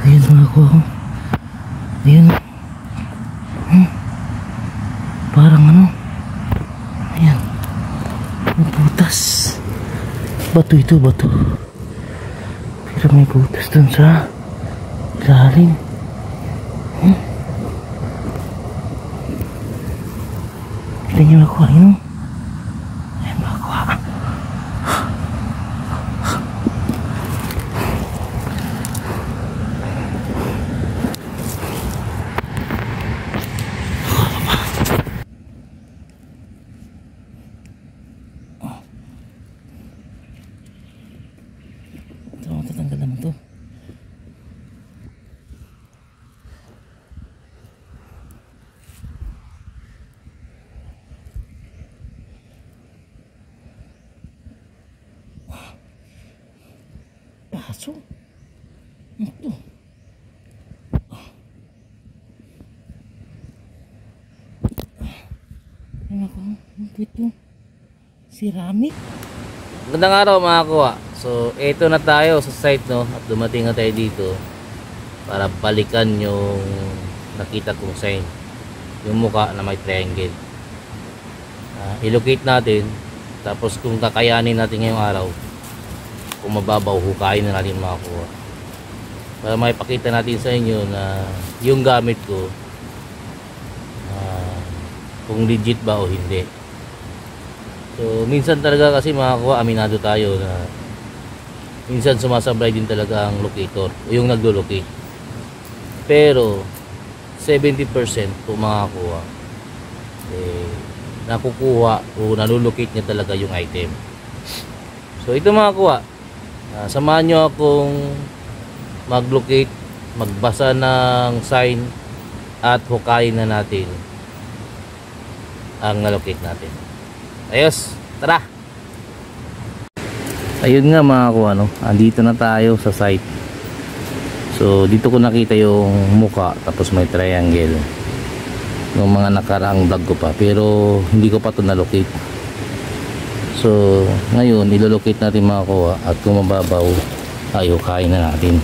Ayun mga kuha ko. Ayun. Parang ano. Ayan. May butas. Bato ito, bato. Pero may butas dun sa ilalim. Kita nyo makuha yun. Ayan makuha. Tatanggal naman to. Paso. Ano to? Ano ako? Ano ito? Ceramic. Magandang araw mga kuha. So eto na tayo sa site, no, at dumating na tayo dito para balikan yung nakita kong sign, yung mukha na may triangle. I-locate natin, tapos kung kakayanin natin ngayong araw, kung mababaw, hukayin na natin mga kuha para maipakita natin sa inyo na yung gamit ko kung legit ba o hindi. So minsan talaga kasi mga kuha, aminado tayo na minsan sumasablay din talaga ang locator o yung naglo-locate. Pero 70% po mga kuha nakukuha o nalulocate niya talaga yung item. So ito mga kuha, samahan nyo akong mag-locate, magbasa ng sign at hukayin na natin ang nalocate natin. Ayos, tara! Ayun nga mga kuha, no? Andito na tayo sa site. So dito ko nakita yung muka, tapos may triangle yung mga nakaraang vlog ko pa, pero hindi ko pa ito na-locate. So ngayon ilo-locate natin mga kuha, at kung mababaw ay hukayin na natin.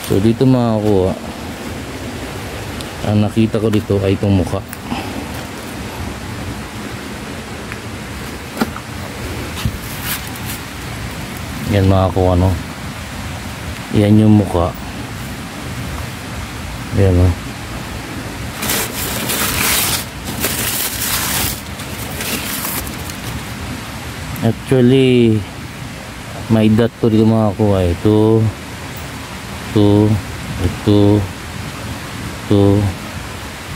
So dito mga kuha, ang nakita ko dito ay itong muka. Yan mga kuha, no? Yan yung muka. Yan, no? Actually may dot to dito mga kuha.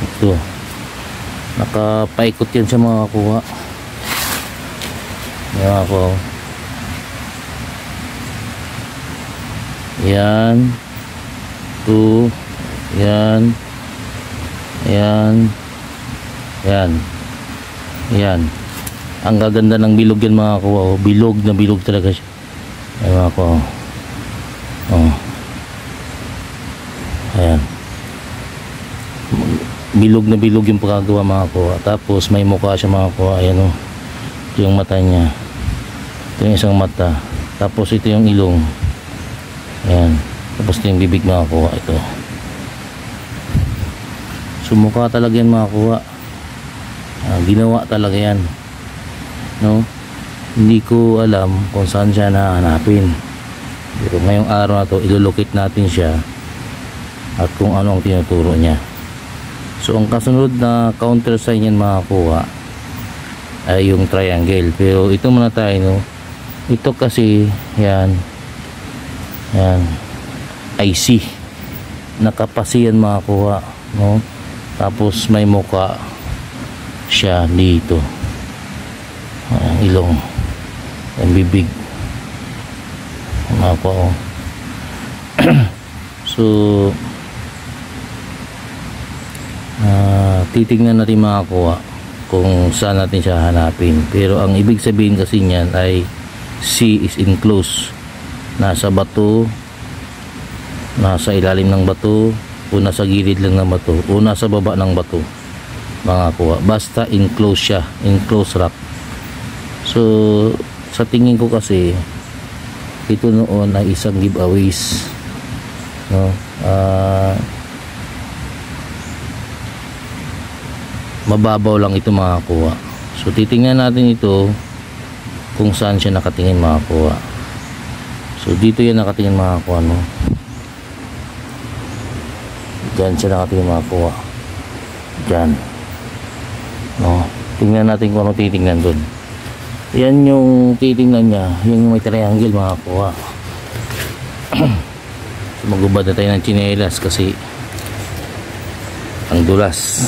Ito nakapaikot yan sa mga kuha. Yan ako. Yan. Yan. Ang gaganda ng bilog yan mga kuha. Oh. Bilog na bilog talaga siya. Ayan mga kuha. Oh. Ayan. Bilog na bilog yung pagkagawa mga kuha. Tapos may mukha siya mga kuha. Ayan o. Oh. Ito yung mata niya. Ito yung isang mata. Tapos ito yung ilong. Ayan. Tapos ito yung bibig mga kuha. Ito. Sumukha talaga yan mga kuha. Ginawa talaga yan. No? Hindi ko alam kung saan siya nahanapin. Pero ngayong araw na to, ilolocate natin siya at kung ano ang tinuturo niya. So ang kasunod na counter sign yan mga kuha ay yung triangle. Pero ito muna tayo, no? Ito kasi yan IC nakapasiyan mga kuha, no? Tapos may muka siya dito, ang ilong, ang bibig mga kuha. So titignan natin mga kuha kung saan natin siya hanapin. Pero ang ibig sabihin kasi niyan ay C is enclosed, nasa bato, nasa ilalim ng bato, o nasa gilid lang ng bato, o nasa baba ng bato mga kuha. Basta enclosed siya, enclosed rock. So sa tingin ko kasi ito noon ay isang giveaways, no? Mababaw lang ito makakuha. So titingnan natin ito kung saan siya nakatingin makakuha. So dito yan nakatingin makakuha, no? Diyan siya nakatingin makakuha. Diyan, no? Tingnan natin kung ano titingnan dun. Yan yung titingnan niya, yung may triangle makakuha. So magubad na tayo ng tsinelas kasi ang dulas.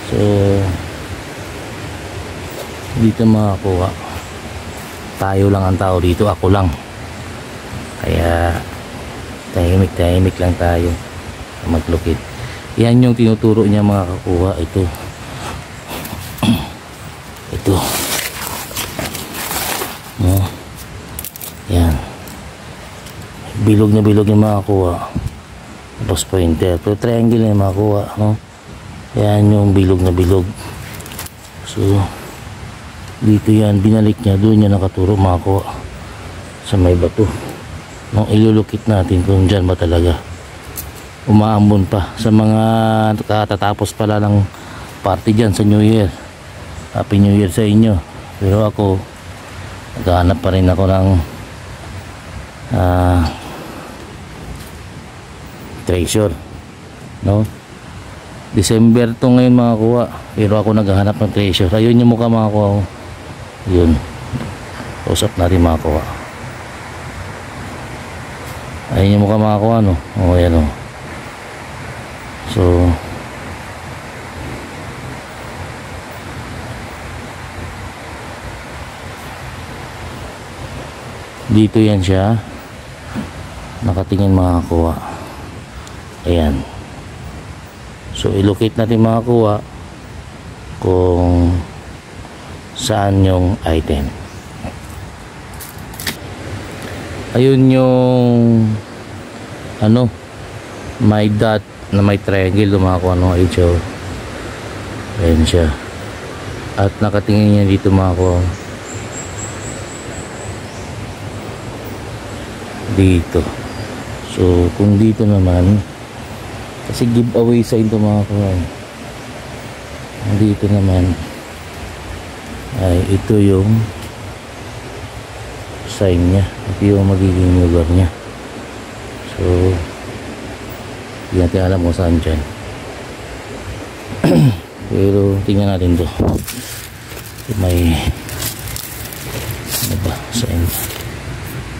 So dito makakuha. Tayo lang ang tao dito, ako lang. Kaya tahimik lang tayo maglukit. Yan yung tinuturo niya mga kakuha. Ito no? Yan, bilog na mga kuha. Tapos pointer, pero triangle na mga kuha, no? Yan yung bilog na bilog. So dito yan, binalik niya, doon niya nakaturo mga kuha sa may bato. Nung ilulukit natin kung dyan ba talaga umaambon pa sa mga katatapos pala ng party dyan sa New Year. Happy New Year sa inyo. Pero ako naghahanap pa rin ako ng treasure, no? December to ngayon mga kuha, pero ako naghahanap ng treasure. Ayun yung mukha mga kuha, yun. Usap natin mga kuha. Ayun yung mukha mga kuha, no? O yan, o. So dito yan siya nakatingin mga kuha. Ayan. So ilocate natin mga kuha kung saan yung item. Ayun yung ano, may dot na may triangle, mga kuha ng ito. Ayan siya. At nakatingin niya dito mga kuha. Dito. So kung dito naman, kasi giveaway sa ito mga kuha, dito naman ay ito yung sign niya, ito yung magiging lugar niya. So hindi natin alam kung saan dyan. Pero tingnan natin to. May ano ba sign.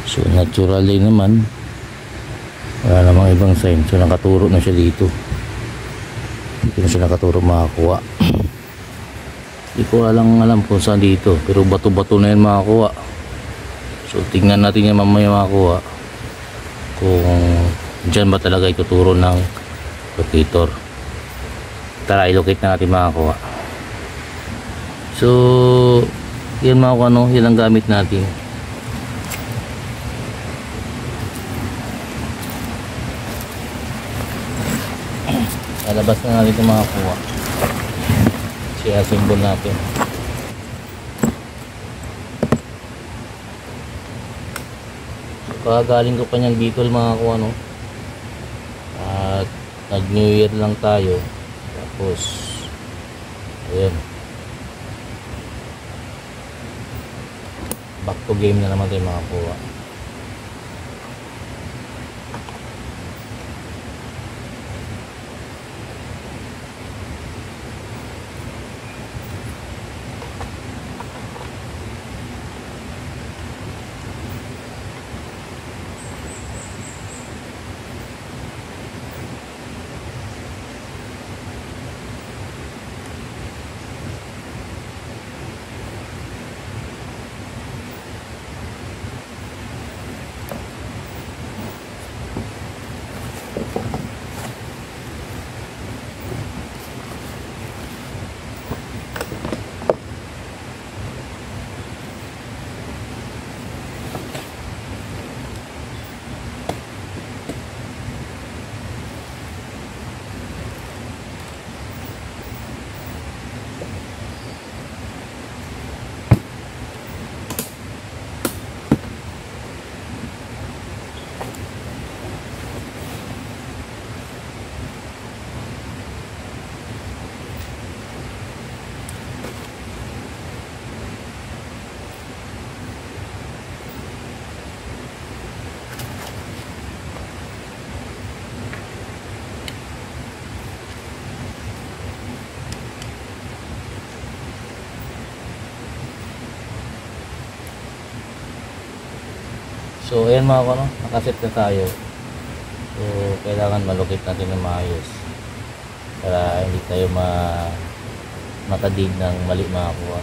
So natural din naman, wala namang ibang sign. So nakaturo na siya dito. Dito na siya nakaturo makakuha. Hindi ko alam kung saan dito, pero bato-bato na yan makakuha. So tingnan natin yan mamaya makakuha kung dyan ba talaga ituturo ng locator. Tara, ilocate na natin makakuha. So yan mga kuha, no? Yan ang gamit natin. Lalabas na natin itong makakuha. Siya symbol natin. Kagaling ko pa niyang Bicol mga kuha, no? At nag New Year lang tayo. Tapos ayan, back to game na naman tayo mga kuha. So ayan mga kuya, no? Nakaset na tayo. So kailangan malocate natin ng maayos para hindi tayo makadig ng mali mga kuya.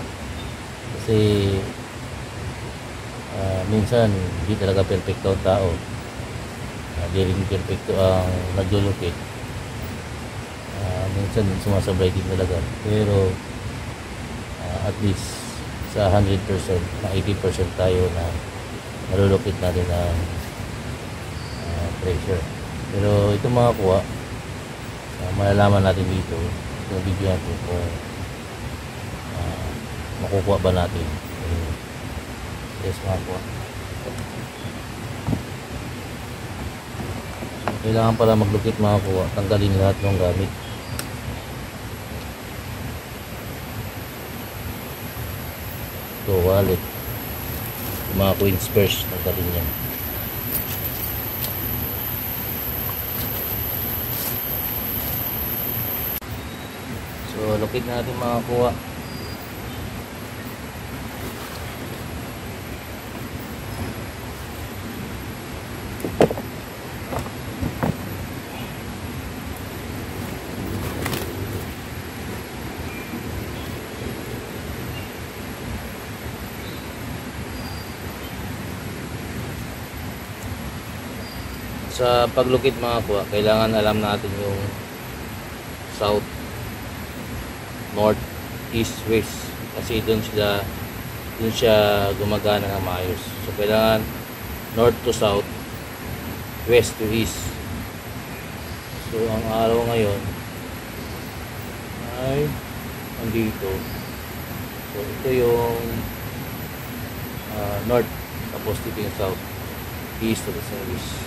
Kasi minsan hindi talaga perfecto ang tao. Di rin perfecto ang naglulukit. Minsan sumasabay din talaga, pero at least sa 100% na 80% tayo na nalulukit natin ang pressure. Pero ito mga kuha, malalaman natin dito yung video natin kung makukuha ba natin. Yes mga kuha, kailangan pala maglukit mga kuha, tanggalin lahat ng gamit. So wallet, yung mga coin spares, tanggalin yan. So lukit natin mga kuha. Sa paglukit mga kuha, kailangan alam natin yung south, north, east, west, kasi doon siya gumagana ng maayos. So kailangan north to south, west to east. So ang araw ngayon ay andito. So ito yung north, tapos dito yung south, east to the west.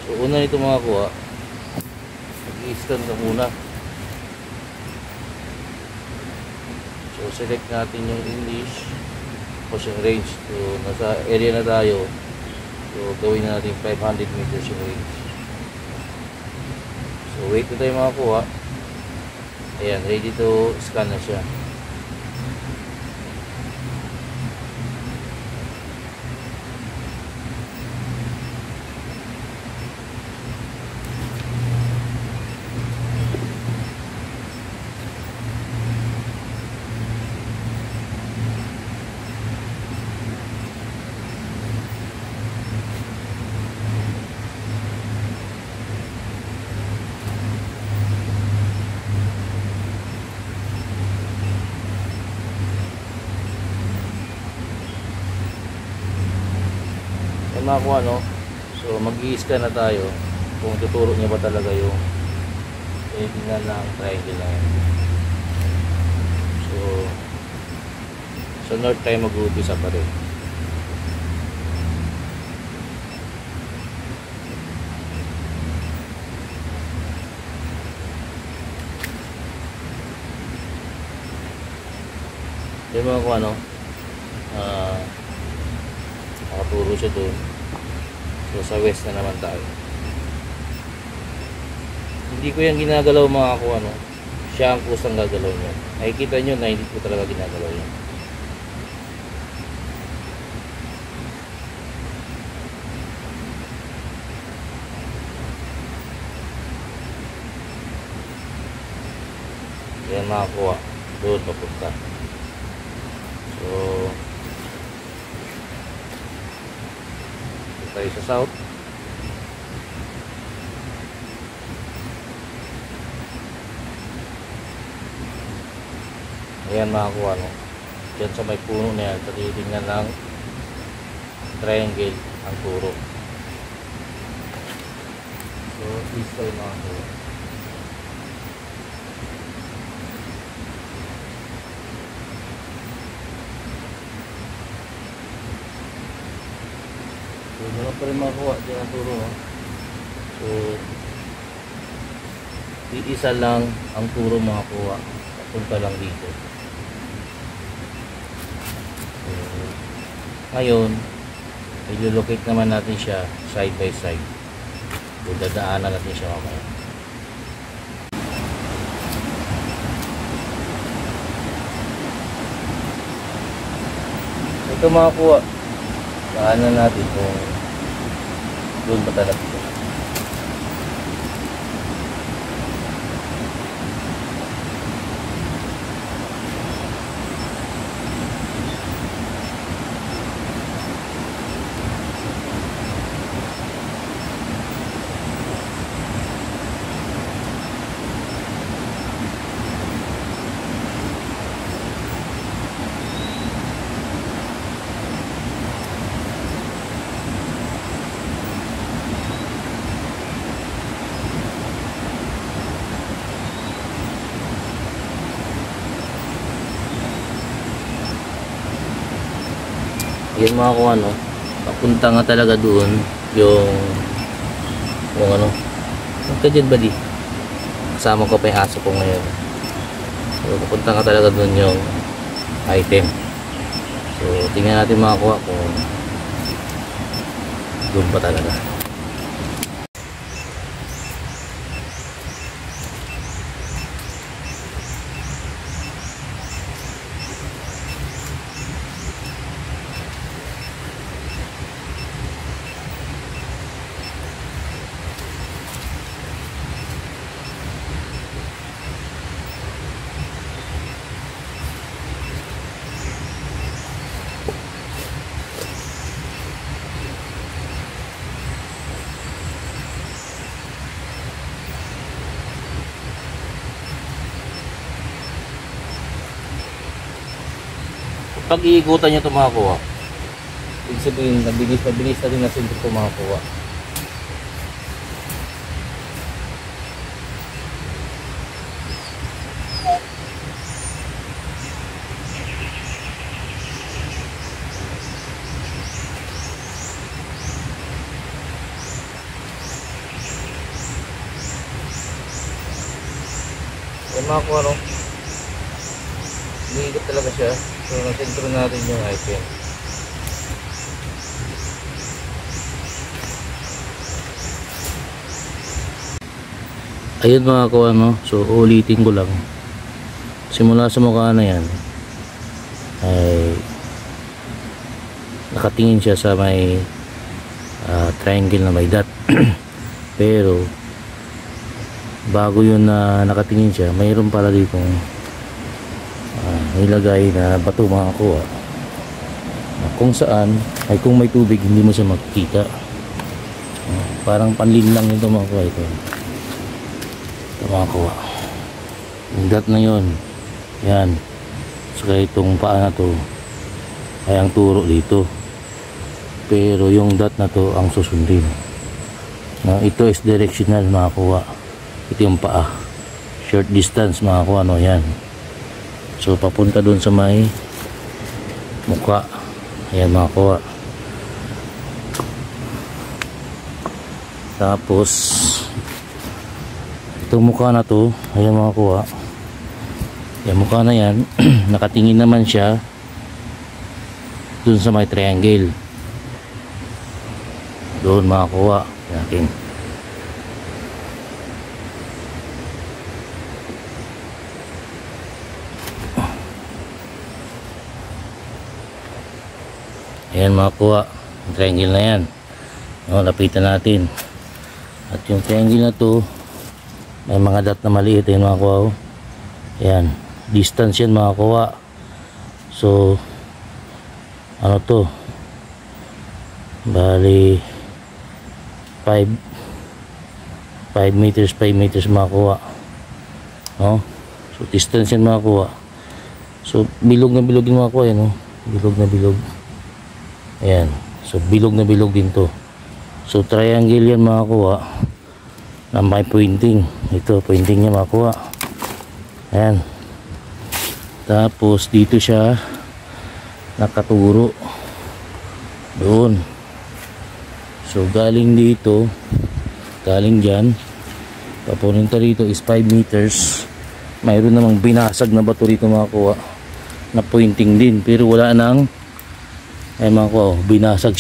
So una nito mga kuha, mag-i-scan ka muna. So select natin yung English, tapos yung range. So nasa area na tayo, so gawin na natin 500 meters yung range. So wait na tayo mga kuha. Ayan, ready to scan na siya. Makuha, no? So mag-i-scan na tayo kung tuturo niya ba talaga yung tingnan ng triangle na yan. So sa north tayo mag-uumpisa pa rin. Yung mga kuha, no? Nakaturo siya doon. So sa west na naman tayo. Hindi ko yan ginagalaw mga kuha, no? Siya ang kusang gagalaw niya. Nakikita nyo na hindi ko talaga ginagalaw yan. Yan mga kuha, doon papunta. So tayo sa south. Ayan makakuha, no? Diyan sa may puno na yan, tatitingnan ng triangle ang turo. So east tayo makakuha. So meron pa rin makakuha dyan ang turo, no? So iisa lang ang turo makakuha, papunta lang dito. So ngayon i-locate naman natin siya side by side. So dadaanan natin siya mamaya. Ito mga kuha. Paanan natin kung doon ba talaga ito. Yan mga kuha, no? Papunta nga talaga doon yung ano. Huwag ka dyan, buddy. Kasama ko pa yung aso ko ngayon. So, papunta nga talaga doon yung item. So, tingnan natin mga kuha kung doon pa talaga. Pag iikutan nyo ito mga kuha, ibig sabihin, mabilis na din na sentro ito mga kuha. Yan mga kuha, no? Umiikot talaga siya. So, nasentro natin yung item. Ayun mga kuha, no? So, ulitin ko lang. Simula sa mukha na yan ay nakatingin siya sa may triangle na may dot. Pero bago yun na nakatingin siya, mayroon pala ditong nilagay na bato mga kuha, kung saan ay kung may tubig hindi mo siya makikita. Parang panlin lang ito mga kuha. Ito mga kuha, yung dot na yun, yan. So kaya itong paa na to ay ang turo dito, pero yung dot na to ang susundin. Ito is directional mga kuha. Ito yung paa, short distance mga kuha, no? Yan. So papunta doon sa may mukha. Ayan mga kuha. Tapos itong mukha na to, ayan mga kuha. Yung mukha na yan nakatingin naman siya doon sa may triangle. Doon mga kuha natin. Ayan mga kuha, yung triangle na yan. Lapitan natin. At yung triangle na to, may mga dot na maliit. Ayan mga kuha. Ayan, distance yan mga kuha. So, ano to? Bali, 5 meters mga kuha. No? So, distance yan mga kuha. So, bilog na bilog yung mga kuha. Ayan, bilog na bilog. Ayan, so bilog na bilog din to. So triangle yan mga kuha na may pointing. Ito pointing niya mga kuha. Ayan. Tapos dito siya nakaturo doon. So galing dito, galing dyan, papunta rito is 5 meters. Mayroon namang binasag na bato rito mga kuha na pointing din, pero wala nang ay mga kuha, binasag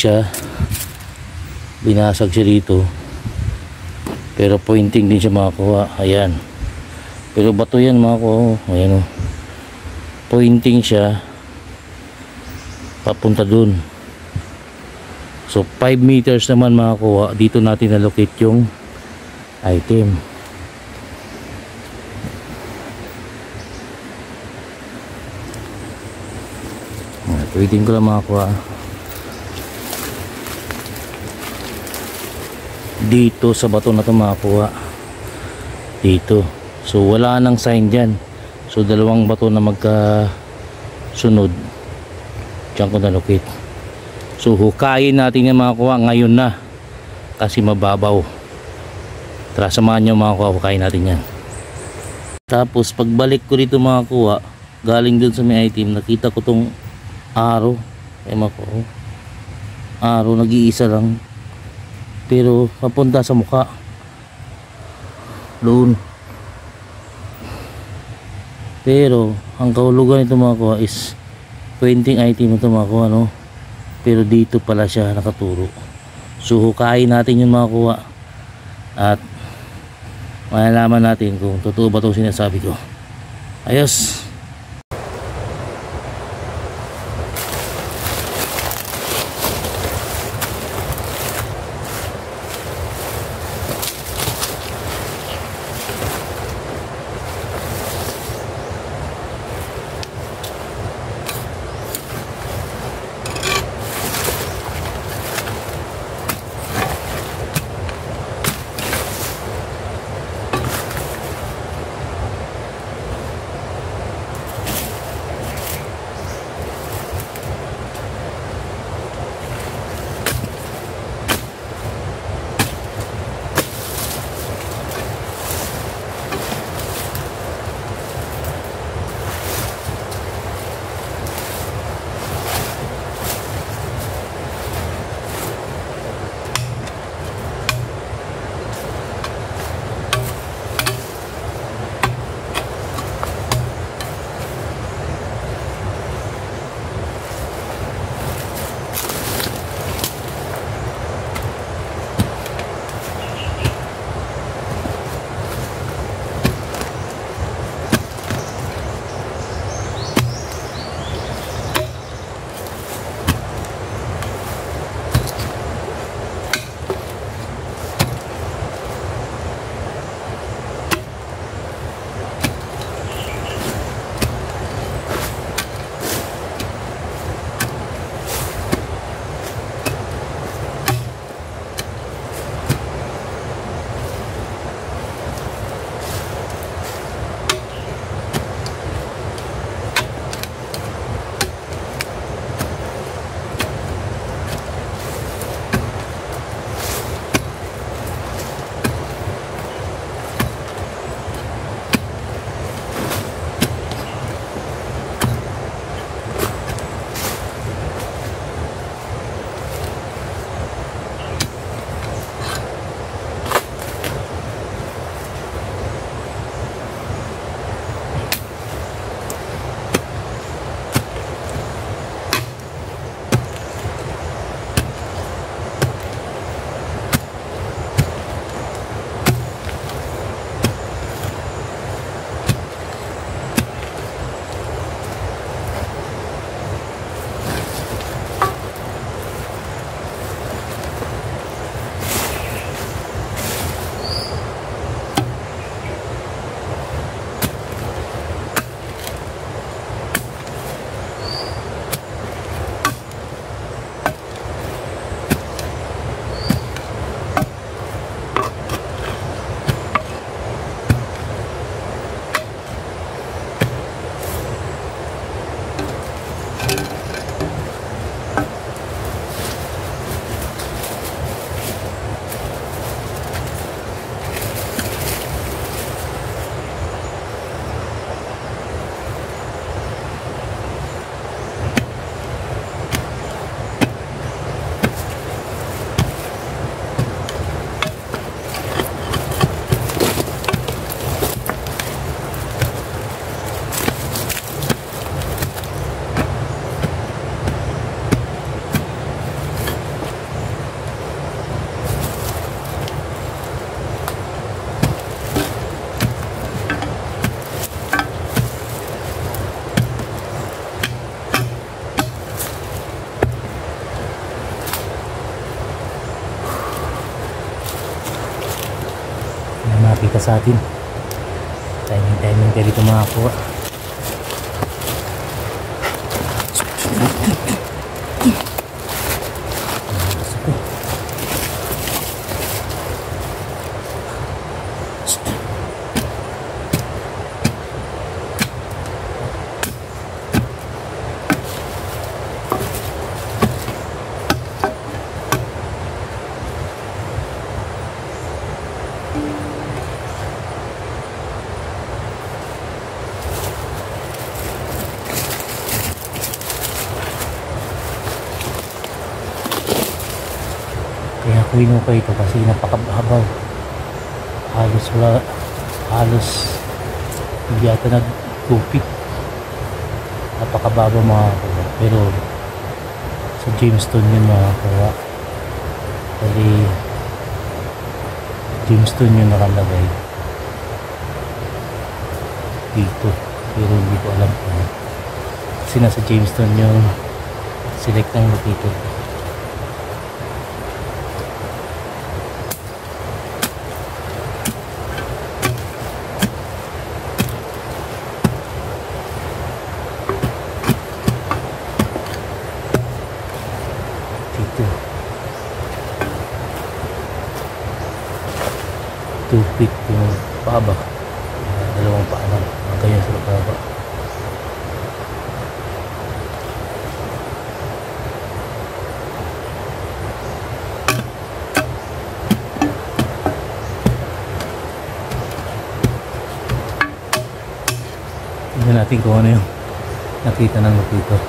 siya dito, pero pointing din siya mga kuha. Ayan, pero bato yan mga kuha. Ayan, pointing siya papunta dun. So 5 meters naman makakuha. Dito natin allocate yung item. Waiting ko lang makakuha. Dito sa bato na ito makakuha. Dito. So wala nang sign dyan. So dalawang bato na magkasunod. Diyan ko na-locate. So hukayin natin yung makakuha ngayon na. Kasi mababaw. Tara, samahan nyo makakuha. Hukayin natin yan. Tapos pagbalik ko dito makakuha, galing dun sa may item, nakita ko tong araw. Araw, nag-iisa lang. Pero papunta sa mukha. Doon. Pero ang kahulugan nito makakuha is pointing item ito makakuha, no? Pero dito pala siya nakaturo. So hukayin natin yung makakuha at malalaman natin kung totoo ba itong sinasabi ko. Ayos. sa atin. Timing kayo dito makakuha. Kaya ko inukay ito kasi napakababaw. Halos hindi yata nagtupit. Napakababaw mga kuha. Pero sa Jamestown yun mga kuha. Kasi Jamestown yun nakalagay dito. Pero hindi ko alam kung kasi nasa Jamestown yung select ng locator. Tupit yung paaba, dalawang paa lang ganyan sa paaba. Tignan natin kung ano yung nakita ng locator.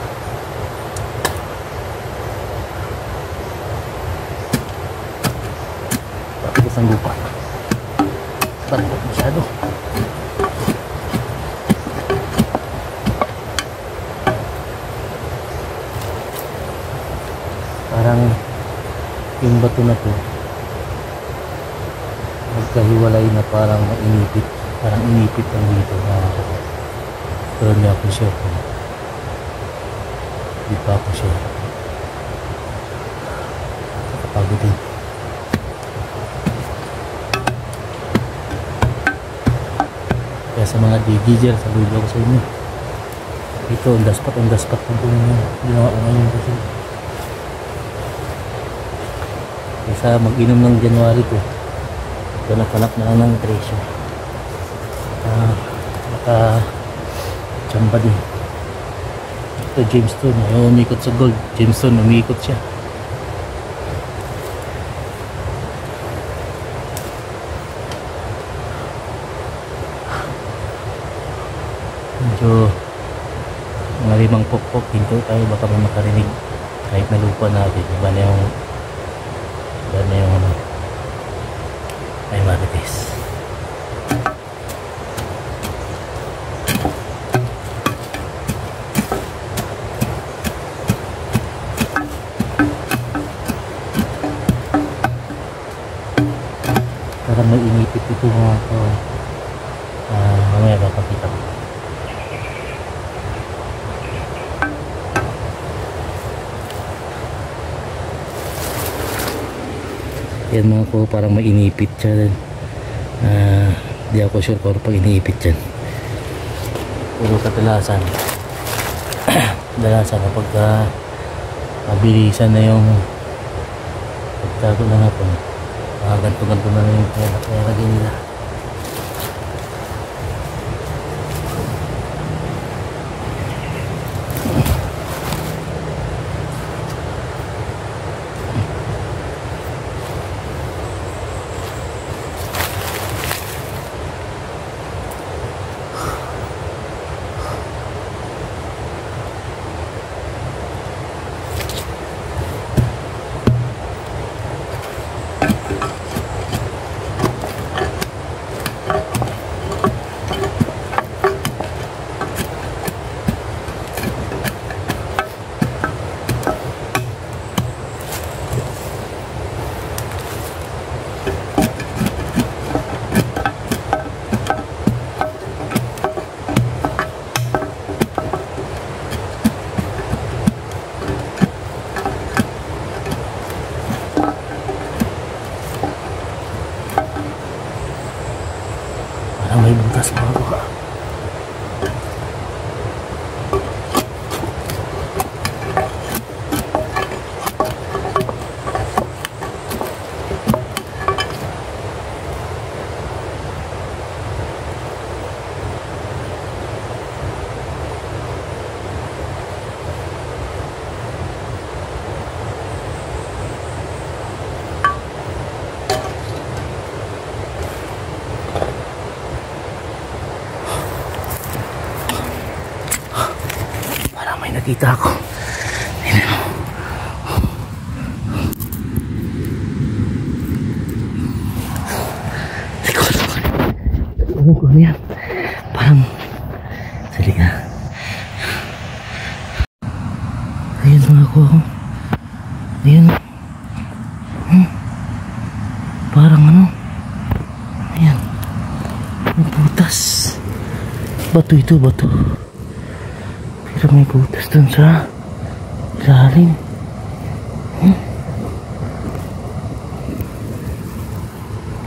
Tapos ang lupa balot masyado. Parang yung bato na to magkahiwalay na, parang inipit, parang inipit ang dito mga kapatid. Pero hindi ako sure kung hindi pa ako sure. Nakapagod din. Kaya sa mga digiger, saludo ako sa inyo. Ito, on the spot po yung ginawa ko ngayon kasi. Kaysa mag-inom ng January ko, ito nakalap na lang ng presyo. Naka-chamba din. Ito, Jamestown. Ayaw umikot sa gold. Jamestown, umikot siya. Medyo mga limang pokpok hinto tayo, baka may makarinig kahit na lupa natin. Iba na yung ay marites. Parang may inipit ito mga ko. Mamaya baka kita ko. Yan mga ko, parang may inipit siya din. Di ako sure kung pag inipit yan. Pero kadalasan kapag mabilisan na yung pagtago na natin, ganto-ganto na lang yung kaya nila. nakita ako. Ayun o. Likod. Ano ko yan? Parang salika. Ayun mga kuha ko. Ayun. Parang ano. Ayan. May butas. Bato ito, bato. Pero may butas dun sa ilalim.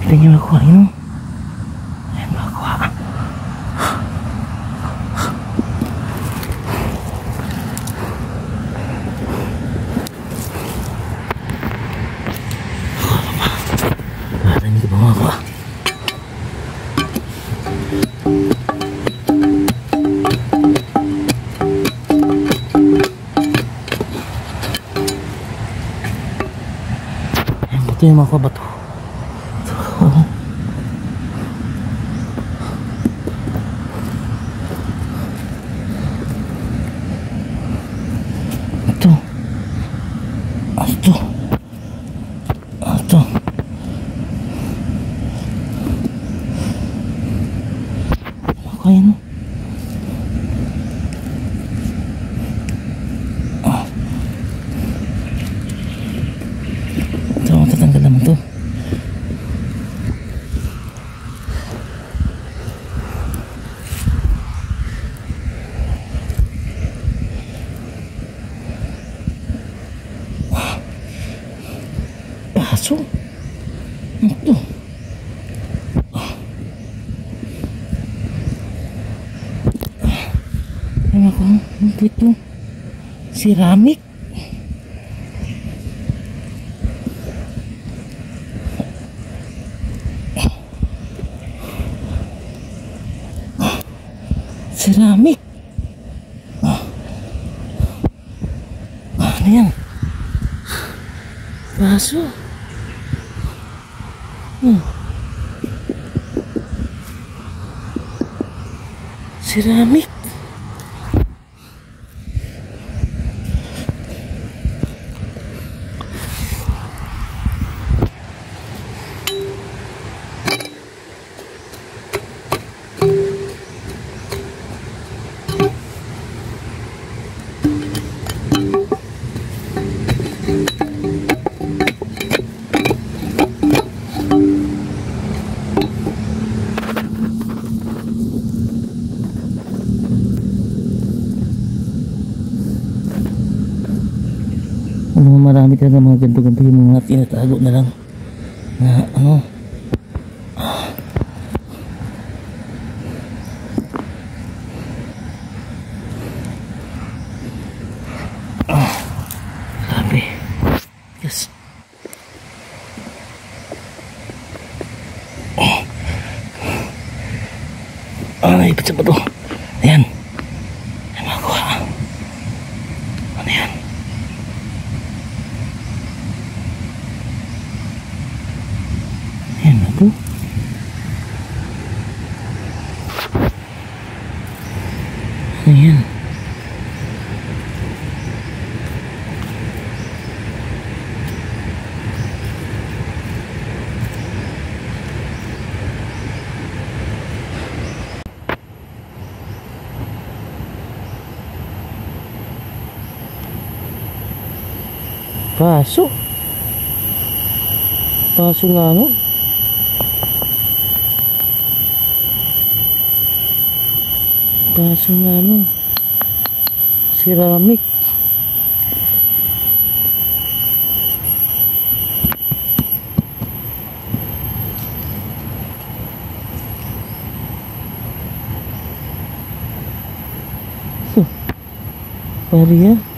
Kita niyo makuha yun. Ayan makuha. Parang hindi ba makuha? Ito yung mga bato. Ito. Ito. Ito. Kaya no? Tatanggal naman to. Paso. Ito. Ano ko? Ito. Ceramic. Ceramic. Ano yan? Baso. Ceramic. Ano, marami talaga mga ganto-ganto yung mga tinatago na lang na ano. Grabe. Yes. Naipit sa bato. Ayan. Ayan makuha. Ano yan? Ayan bato. Ayan. Paso. Paso nga no. Paso nga no. Ceramic. Pariya.